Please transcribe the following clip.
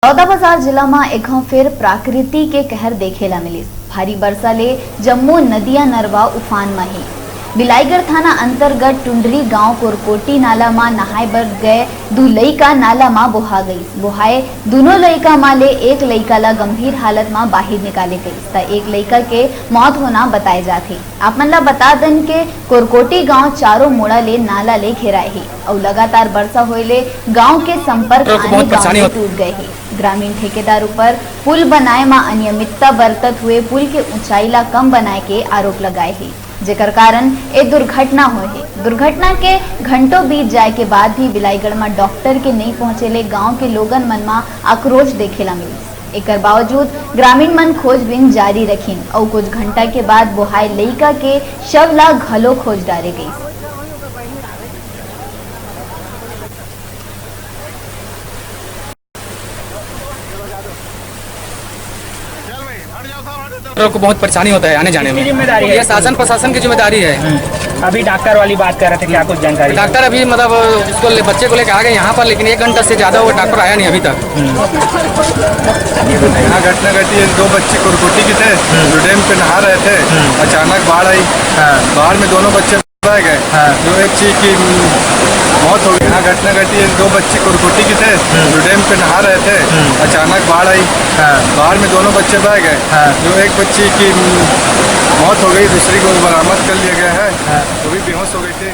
बलौदाबाजार जिला में एक फिर प्रकृति के कहर देखेला मिली। भारी बरसा ले जम्मू नदिया नरवा उफान में ही बिलाईगढ़ थाना अंतर्गत टुंडरी गांव कोरकोटी नाला में नहाय बर गए दो लइका नाला में बोहा गई। बोहाए दोनों लइका में ले एक लइका ला गंभीर हालत में बाहर निकाले गई। एक लइका के मौत होना बताए जाते। आप मन ला बता दन के कोरकोटी गांव चारों मोड़ा ले नाला ले घेराए ही और लगातार बरसा होले गांव के संपर्क आने गांव टूट गए ही। ग्रामीण ठेकेदार ऊपर पुल बनाए में अनियमितता बरतत हुए पुल के ऊंचाई ला कम बनाए के आरोप लगाए ही, जेकर कारण एक दुर्घटना हुई है। दुर्घटना के घंटों बीत जाए के बाद भी बिलाईगढ़ में डॉक्टर के नहीं पहुंचेले गांव के लोगन मन में आक्रोश देखेला मिली। एकर बावजूद ग्रामीण मन खोजबीन जारी रखीन और कुछ घंटा के बाद बोहाय लइका के शव ला घलो खोज डाले गई। को बहुत परेशानी होता है आने जाने में। जिम्मेदारी है, ये शासन प्रशासन की जिम्मेदारी है। अभी डॉक्टर वाली बात कर रहे थे, क्या कुछ जानकारी? डॉक्टर अभी मतलब उसको बच्चे को लेकर आ गए यहाँ पर, लेकिन 1 घंटा से ज्यादा वो डॉक्टर आया नहीं अभी तक। यहाँ घटना घटी है, 2 बच्चे कोरकोटी के थे जो डैम पे नहा रहे थे, अचानक बाढ़ आई। बाढ़ में दोनों बच्चे बह गए, जो एक चीज की मौत हो गई। यहाँ घटना घटी है, 2 बच्चे कोरकोटी के थे जो डैम पे नहा रहे थे, अचानक बाढ़ आई। बाढ़ में दोनों बच्चे बह गए, जो एक बच्ची की मौत हो गई, दूसरी को बरामद कर लिया गया है, वो भी बेहोश हो गई थी।